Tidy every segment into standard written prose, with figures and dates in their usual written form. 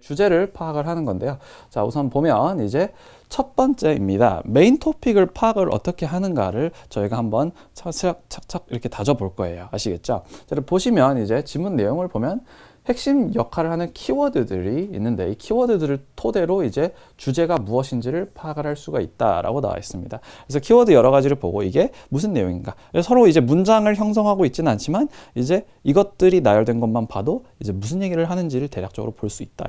주제를 파악을 하는 건데요. 자, 우선 보면 이제 첫 번째입니다. 메인 토픽을 파악을 어떻게 하는가를 저희가 한번 착착착 이렇게 다져볼 거예요. 아시겠죠? 자, 보시면 이제 지문 내용을 보면 핵심 역할을 하는 키워드들이 있는데 이 키워드들을 토대로 이제 주제가 무엇인지를 파악을 할 수가 있다라고 나와 있습니다. 그래서 키워드 여러 가지를 보고 이게 무슨 내용인가. 서로 이제 문장을 형성하고 있지는 않지만 이제 이것들이 나열된 것만 봐도 이제 무슨 얘기를 하는지를 대략적으로 볼 수 있다.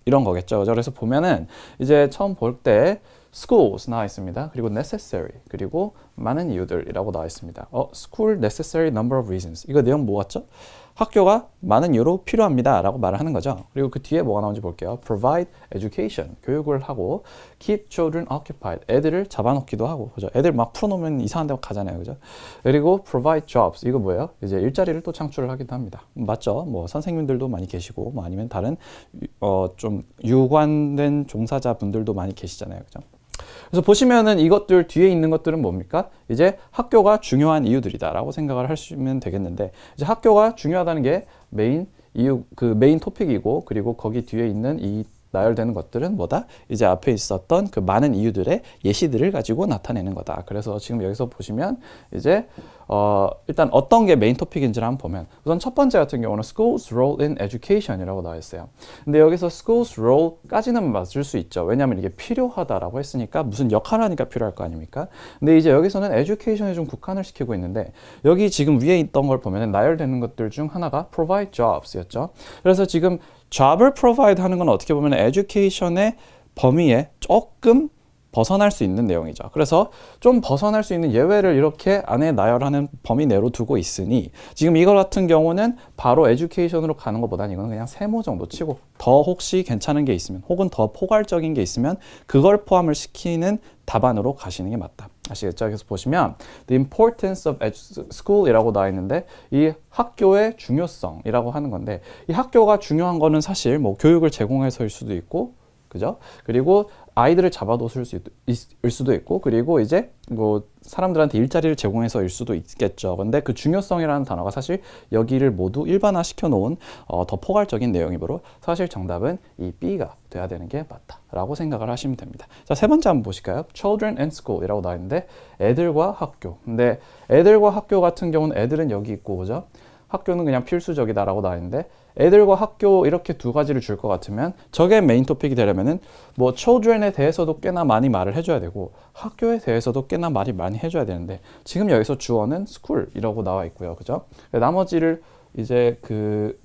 이런 거겠죠. 그래서 보면은 이제 처음 볼 때 schools 나와 있습니다. 그리고 necessary, 그리고 많은 이유들이라고 나와 있습니다. school necessary number of reasons. 이거 내용 뭐 같죠? 학교가 많은 이유로 필요합니다 라고 말을 하는 거죠. 그리고 그 뒤에 뭐가 나오는지 볼게요. provide education, 교육을 하고 keep children occupied, 애들을 잡아놓기도 하고, 그죠? 애들 막 풀어놓으면 이상한 데 가잖아요, 그죠? 그리고 provide jobs, 이거 뭐예요? 이제 일자리를 또 창출을 하기도 합니다. 맞죠? 뭐 선생님들도 많이 계시고, 뭐 아니면 다른 좀 유관된 종사자분들도 많이 계시잖아요, 그죠? 그래서 보시면은 이것들 뒤에 있는 것들은 뭡니까? 이제 학교가 중요한 이유들이다라고 생각을 하시면 되겠는데, 이제 학교가 중요하다는 게 메인 이유, 그 메인 토픽이고, 그리고 거기 뒤에 있는 이 나열되는 것들은 뭐다? 이제 앞에 있었던 그 많은 이유들의 예시들을 가지고 나타내는 거다. 그래서 지금 여기서 보시면 이제 일단 어떤 게 메인 토픽인지를 한번 보면, 우선 첫 번째 같은 경우는 schools role in education이라고 나와 있어요. 근데 여기서 schools role까지는 맞을 수 있죠. 왜냐하면 이게 필요하다라고 했으니까 무슨 역할을 하니까 필요할 거 아닙니까? 근데 이제 여기서는 education에 좀 국한을 시키고 있는데, 여기 지금 위에 있던 걸 보면 나열되는 것들 중 하나가 provide jobs였죠. 그래서 지금 job을 provide 하는 건 어떻게 보면 education의 범위에 조금 벗어날 수 있는 내용이죠. 그래서 좀 벗어날 수 있는 예외를 이렇게 안에 나열하는 범위 내로 두고 있으니, 지금 이거 같은 경우는 바로 에듀케이션으로 가는 것보다는 이건 그냥 세모 정도 치고, 더 혹시 괜찮은 게 있으면 혹은 더 포괄적인 게 있으면 그걸 포함을 시키는 답안으로 가시는 게 맞다. 아시겠죠? 그래서 보시면 the importance of school이라고 나와 있는데, 이 학교의 중요성이라고 하는 건데, 이 학교가 중요한 거는 사실 뭐 교육을 제공해서일 수도 있고, 그죠? 그리고 아이들을 잡아뒀을 수도 있고, 그리고 이제 뭐 사람들한테 일자리를 제공해서일 수도 있겠죠. 근데 그 중요성이라는 단어가 사실 여기를 모두 일반화 시켜놓은 더 포괄적인 내용이므로 사실 정답은 이 B가 돼야 되는 게 맞다라고 생각을 하시면 됩니다. 자, 세 번째 한번 보실까요? Children and School이라고 나와 있는데 애들과 학교. 근데 애들과 학교 같은 경우는 애들은 여기 있고, 그죠? 학교는 그냥 필수적이다라고 나와 있는데, 애들과 학교 이렇게 두 가지를 줄 것 같으면 저게 메인 토픽이 되려면은 뭐 children에 대해서도 꽤나 많이 말을 해줘야 되고 학교에 대해서도 꽤나 말이 많이 해줘야 되는데, 지금 여기서 주어는 school이라고 나와 있고요, 그죠? 나머지를 이제 그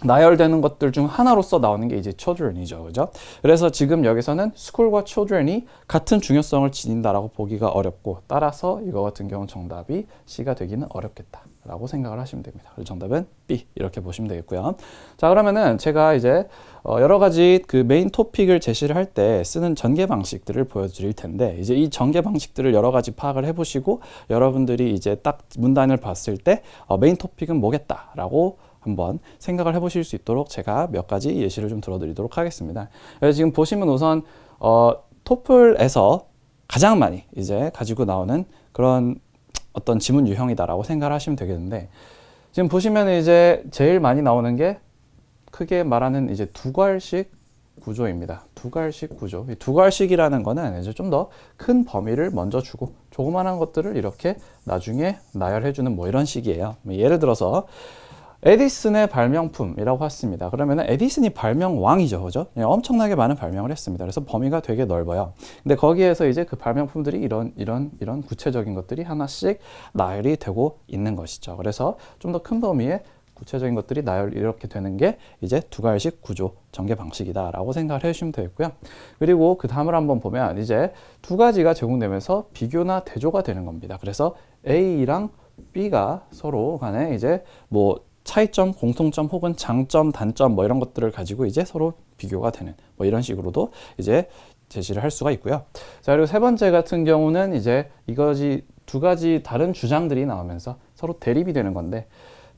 나열되는 것들 중 하나로서 나오는 게 이제 children이죠, 그죠? 그래서 지금 여기서는 school과 children이 같은 중요성을 지닌다라고 보기가 어렵고, 따라서 이거 같은 경우는 정답이 C가 되기는 어렵겠다라고 생각을 하시면 됩니다. 그래서 정답은 B 이렇게 보시면 되겠고요. 자, 그러면은 제가 이제 여러 가지 그 메인 토픽을 제시를 할 때 쓰는 전개 방식들을 보여드릴 텐데, 이제 이 전개 방식들을 여러 가지 파악을 해보시고 여러분들이 이제 딱 문단을 봤을 때 메인 토픽은 뭐겠다라고 한번 생각을 해보실 수 있도록 제가 몇 가지 예시를 좀 들어드리도록 하겠습니다. 그래서 지금 보시면 우선 토플에서 가장 많이 이제 가지고 나오는 그런 어떤 지문 유형이다라고 생각을 하시면 되겠는데, 지금 보시면 이제 제일 많이 나오는 게 크게 말하는 이제 두괄식 구조입니다. 두괄식 구조. 이 두괄식이라는 거는 이제 좀 더 큰 범위를 먼저 주고 조그만한 것들을 이렇게 나중에 나열해주는 뭐 이런 식이에요. 예를 들어서 에디슨의 발명품이라고 했습니다. 그러면은 에디슨이 발명왕이죠, 그죠? 엄청나게 많은 발명을 했습니다. 그래서 범위가 되게 넓어요. 근데 거기에서 이제 그 발명품들이 이런 구체적인 것들이 하나씩 나열이 되고 있는 것이죠. 그래서 좀 더 큰 범위의 구체적인 것들이 나열 이렇게 되는 게 이제 두괄식 구조 전개 방식이다라고 생각을 해주시면 되겠고요. 그리고 그 다음을 한번 보면 이제 두 가지가 제공되면서 비교나 대조가 되는 겁니다. 그래서 A랑 B가 서로 간에 이제 뭐 차이점, 공통점 혹은 장점, 단점 뭐 이런 것들을 가지고 이제 서로 비교가 되는 뭐 이런 식으로도 이제 제시를 할 수가 있고요. 자, 그리고 세 번째 같은 경우는 이제 이거지 두 가지 다른 주장들이 나오면서 서로 대립이 되는 건데,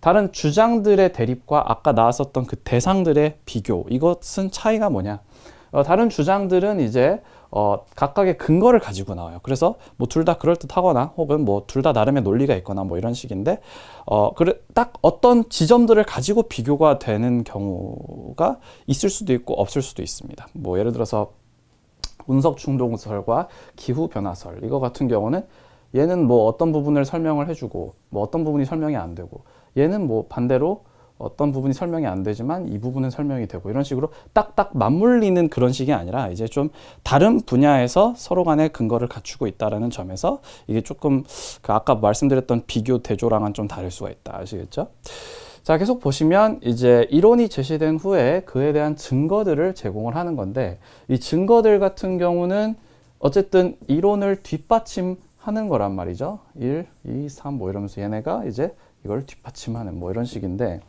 다른 주장들의 대립과 아까 나왔었던 그 대상들의 비교, 이것은 차이가 뭐냐? 다른 주장들은 이제 각각의 근거를 가지고 나와요. 그래서 뭐 둘 다 그럴듯하거나 혹은 뭐 둘 다 나름의 논리가 있거나 뭐 이런 식인데 그래 딱 어떤 지점들을 가지고 비교가 되는 경우가 있을 수도 있고 없을 수도 있습니다. 뭐 예를 들어서 운석 충동설과 기후 변화설 이거 같은 경우는 얘는 뭐 어떤 부분을 설명을 해주고 뭐 어떤 부분이 설명이 안 되고 얘는 뭐 반대로 어떤 부분이 설명이 안 되지만 이 부분은 설명이 되고 이런 식으로 딱딱 맞물리는 그런 식이 아니라 이제 좀 다른 분야에서 서로 간의 근거를 갖추고 있다라는 점에서 이게 조금 그 아까 말씀드렸던 비교 대조랑은 좀 다를 수가 있다. 아시겠죠? 자, 계속 보시면 이제 이론이 제시된 후에 그에 대한 증거들을 제공을 하는 건데 이 증거들 같은 경우는 어쨌든 이론을 뒷받침하는 거란 말이죠. 1, 2, 3 뭐 이러면서 얘네가 이제 이걸 뒷받침하는 뭐 이런 식인데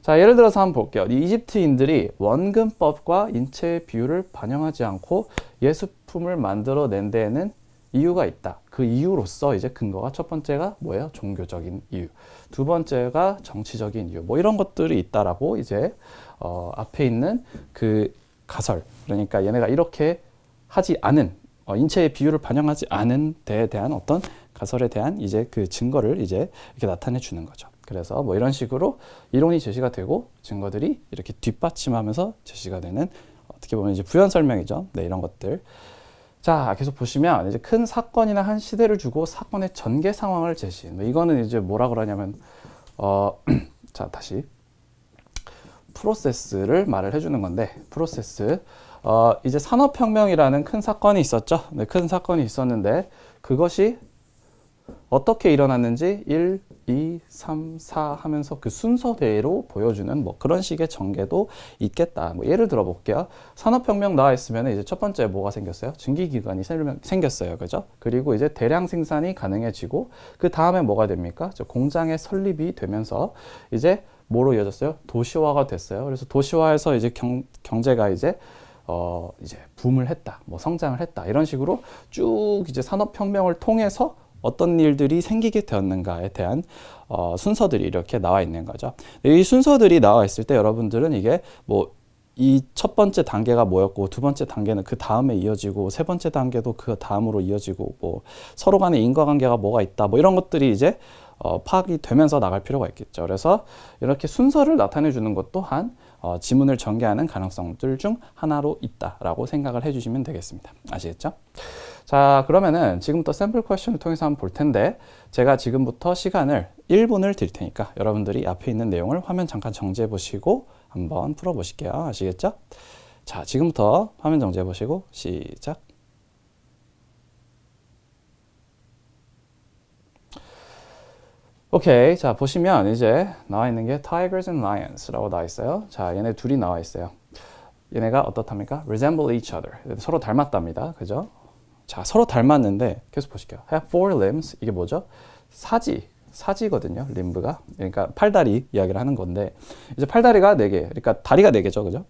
자, 예를 들어서 한번 볼게요. 이 이집트인들이 원근법과 인체의 비율을 반영하지 않고 예술품을 만들어낸 데에는 이유가 있다. 그 이유로서 이제 근거가 첫 번째가 뭐예요? 종교적인 이유. 두 번째가 정치적인 이유. 뭐 이런 것들이 있다라고 이제 앞에 있는 그 가설. 그러니까 얘네가 이렇게 하지 않은 인체의 비율을 반영하지 않은 데에 대한 어떤 가설에 대한 이제 그 증거를 이제 이렇게 나타내 주는 거죠. 그래서 뭐 이런 식으로 이론이 제시가 되고 증거들이 이렇게 뒷받침하면서 제시가 되는 어떻게 보면 이제 부연 설명이죠. 네, 이런 것들. 자, 계속 보시면 이제 큰 사건이나 한 시대를 주고 사건의 전개 상황을 제시. 이거는 이제 뭐라 그러냐면 자, 다시 프로세스를 말을 해주는 건데 프로세스. 이제 산업혁명이라는 큰 사건이 있었죠. 네, 큰 사건이 있었는데 그것이 어떻게 일어났는지 1, 2, 3, 4 하면서 그 순서대로 보여주는 뭐 그런 식의 전개도 있겠다. 뭐 예를 들어 볼게요. 산업혁명 나와 있으면 이제 첫 번째 뭐가 생겼어요? 증기기관이 생겼어요. 그죠? 그리고 이제 대량 생산이 가능해지고 그 다음에 뭐가 됩니까? 공장의 설립이 되면서 이제 뭐로 이어졌어요? 도시화가 됐어요. 그래서 도시화에서 이제 경제가 이제 붐을 했다. 뭐 성장을 했다. 이런 식으로 쭉 이제 산업혁명을 통해서 어떤 일들이 생기게 되었는가에 대한 순서들이 이렇게 나와 있는 거죠. 이 순서들이 나와 있을 때 여러분들은 이게 뭐 이 첫 번째 단계가 뭐였고 두 번째 단계는 그 다음에 이어지고 세 번째 단계도 그 다음으로 이어지고 뭐 서로 간의 인과관계가 뭐가 있다 뭐 이런 것들이 이제 파악이 되면서 나갈 필요가 있겠죠. 그래서 이렇게 순서를 나타내 주는 것 또한 지문을 전개하는 가능성들 중 하나로 있다라고 생각을 해주시면 되겠습니다. 아시겠죠? 자, 그러면은 지금부터 샘플 퀘션을 통해서 한번 볼 텐데 제가 지금부터 시간을 1분을 드릴 테니까 여러분들이 앞에 있는 내용을 화면 잠깐 정지해 보시고 한번 풀어 보실게요. 아시겠죠? 자, 지금부터 화면 정지해 보시고 시작. 오케이. 자, 보시면 이제 나와 있는 게 Tigers and Lions라고 나와 있어요. 자, 얘네 둘이 나와 있어요. 얘네가 어떻답니까? Resemble each other. 서로 닮았답니다. 그죠? 자, 서로 닮았는데 계속 보실게요. Have four limbs. 이게 뭐죠? 사지거든요. 림브가. 그러니까 팔다리 이야기를 하는 건데 이제 팔다리가 4개. 그러니까 다리가 4개죠. 그죠?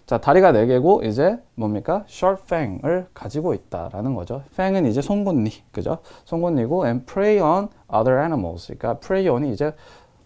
자, 다리가 4개고 이제 뭡니까? sharp fang을 가지고 있다라는 거죠. fang은 이제 송곳니. 그죠? 송곳니고 and prey on other animals. 그러니까 prey on이 이제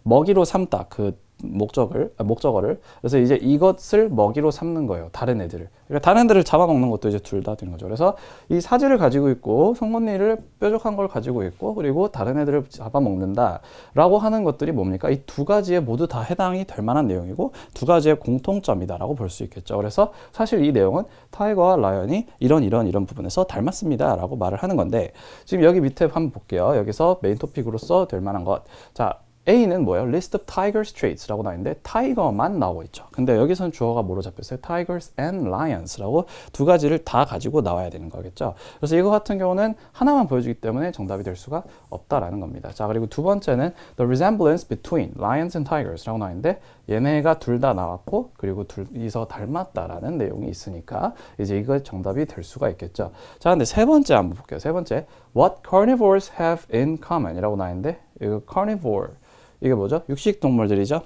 먹이로 삼다. 그 목적어를. 그래서 이제 이것을 먹이로 삼는 거예요. 다른 애들을. 그러니까 다른 애들을 잡아먹는 것도 이제 둘 다 되는 거죠. 그래서 이 사지를 가지고 있고 송곳니를 뾰족한 걸 가지고 있고 그리고 다른 애들을 잡아먹는다라고 하는 것들이 뭡니까? 이 두 가지에 모두 다 해당이 될 만한 내용이고 두 가지의 공통점이다라고 볼 수 있겠죠. 그래서 사실 이 내용은 타이거와 라이언이 이런 부분에서 닮았습니다라고 말을 하는 건데 지금 여기 밑에 한번 볼게요. 여기서 메인 토픽으로서 될 만한 것. 자, A는 뭐예요? List of Tigers traits라고 나와 있는데 타이거만 나오고 있죠. 근데 여기서는 주어가 뭐로 잡혔어요? Tigers and Lions라고 두 가지를 다 가지고 나와야 되는 거겠죠. 그래서 이거 같은 경우는 하나만 보여주기 때문에 정답이 될 수가 없다라는 겁니다. 자, 그리고 두 번째는 The resemblance between lions and tigers라고 나와 있는데 얘네가 둘 다 나왔고 그리고 둘이서 닮았다라는 내용이 있으니까 이제 이거 정답이 될 수가 있겠죠. 자, 근데 세 번째 한번 볼게요. 세 번째 What carnivores have in common 이라고 나와 있는데 이거 carnivore 이게 뭐죠? 육식동물들이죠.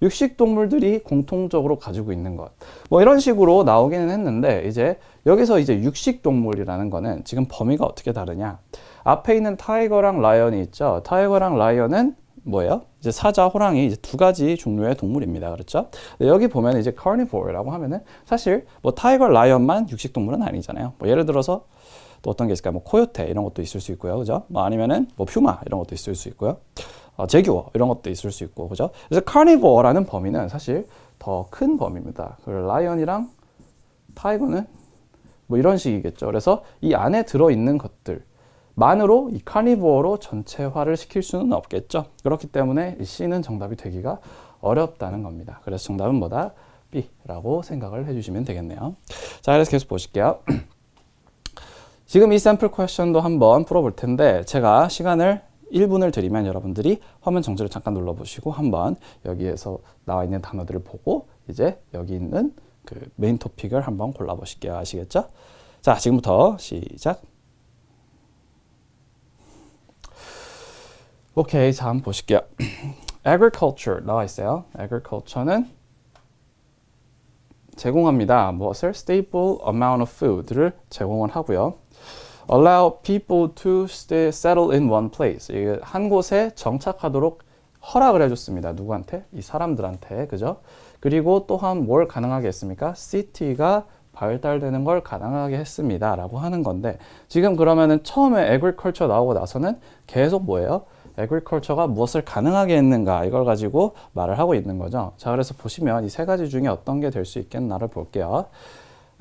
육식동물들이 공통적으로 가지고 있는 것. 뭐 이런 식으로 나오기는 했는데 이제 여기서 이제 육식동물이라는 거는 지금 범위가 어떻게 다르냐? 앞에 있는 타이거랑 라이언이 있죠. 타이거랑 라이언은 뭐예요? 이제 사자, 호랑이 이제 두 가지 종류의 동물입니다. 그렇죠? 여기 보면 이제 carnivore라고 하면은 사실 뭐 타이거, 라이언만 육식 동물은 아니잖아요. 뭐 예를 들어서 또 어떤 게 있을까요? 뭐 코요테 이런 것도 있을 수 있고요. 그죠? 뭐 아니면은 뭐 퓨마 이런 것도 있을 수 있고요. 제규어 이런 것도 있을 수 있고. 그죠? 그래서 carnivore라는 범위는 사실 더 큰 범위입니다. 그 라이언이랑 타이거는 뭐 이런 식이겠죠. 그래서 이 안에 들어있는 것들만으로 이 카니보어로 전체화를 시킬 수는 없겠죠. 그렇기 때문에 이 C는 정답이 되기가 어렵다는 겁니다. 그래서 정답은 뭐다? B라고 생각을 해주시면 되겠네요. 자, 그래서 계속 보실게요. 지금 이 샘플 퀘션도 한번 풀어볼 텐데 제가 시간을 1분을 드리면 여러분들이 화면 정지를 잠깐 눌러보시고 한번 여기에서 나와 있는 단어들을 보고 이제 여기 있는 그 메인 토픽을 한번 골라보실게요. 아시겠죠? 자, 지금부터 시작. 오케이, 자, 한번 보실게요. agriculture 나와 있어요. agriculture는 제공합니다. 무엇을? stable amount of food를 제공을 하고요. allow people to settle in one place. 이게 한 곳에 정착하도록 허락을 해줬습니다. 누구한테? 이 사람들한테. 그죠? 그리고 또한 뭘 가능하게 했습니까? city가 발달되는 걸 가능하게 했습니다. 라고 하는 건데 지금 그러면은 처음에 agriculture 나오고 나서는 계속 뭐예요? agriculture가 무엇을 가능하게 했는가 이걸 가지고 말을 하고 있는 거죠. 자, 그래서 보시면 이 세 가지 중에 어떤 게 될 수 있겠나를 볼게요.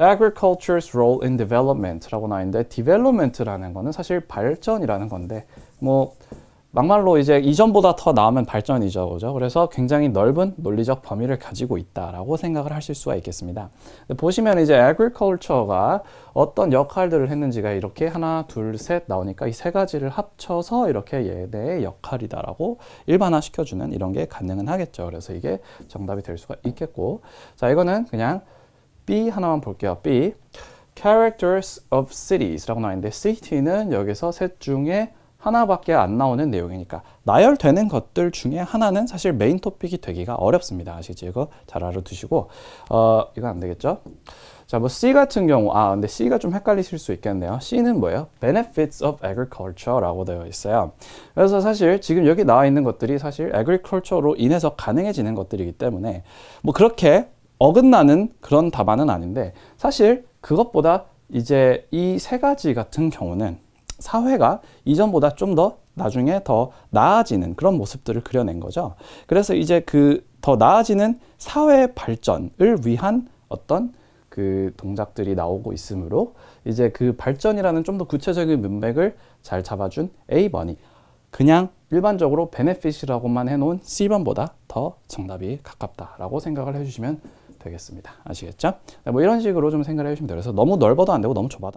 Agriculture's role in development라고 나와 있는데 development라는 거는 사실 발전이라는 건데 뭐 막말로 이제 이전보다 더 나으면 발전이죠. 그죠? 그래서 굉장히 넓은 논리적 범위를 가지고 있다라고 생각을 하실 수가 있겠습니다. 보시면 이제 agriculture가 어떤 역할들을 했는지가 이렇게 하나, 둘, 셋 나오니까 이 세 가지를 합쳐서 이렇게 얘네의 역할이다라고 일반화시켜주는 이런 게 가능은 하겠죠. 그래서 이게 정답이 될 수가 있겠고. 자, 이거는 그냥 B 하나만 볼게요. B. Characters of Cities라고 나와 있는데 city는 여기서 셋 중에 하나밖에 안 나오는 내용이니까 나열되는 것들 중에 하나는 사실 메인 토픽이 되기가 어렵습니다. 아시죠? 이거 잘 알아두시고 이거 안 되겠죠? 자, 뭐 C 같은 경우 근데 C가 좀 헷갈리실 수 있겠네요. C는 뭐예요? Benefits of Agriculture라고 되어 있어요. 그래서 사실 지금 여기 나와 있는 것들이 사실 Agriculture로 인해서 가능해지는 것들이기 때문에 뭐 그렇게 어긋나는 그런 답안은 아닌데 사실 그것보다 이제 이 세 가지 같은 경우는 사회가 이전보다 좀 더 나중에 더 나아지는 그런 모습들을 그려낸 거죠. 그래서 이제 그 더 나아지는 사회 발전을 위한 어떤 그 동작들이 나오고 있으므로 이제 그 발전이라는 좀 더 구체적인 문맥을 잘 잡아준 A번이 그냥 일반적으로 베네핏이라고만 해놓은 C번보다 더 정답이 가깝다라고 생각을 해주시면 되겠습니다. 아시겠죠? 뭐 이런 식으로 좀 생각을 해주시면 돼요. 그래서 너무 넓어도 안 되고 너무 좁아도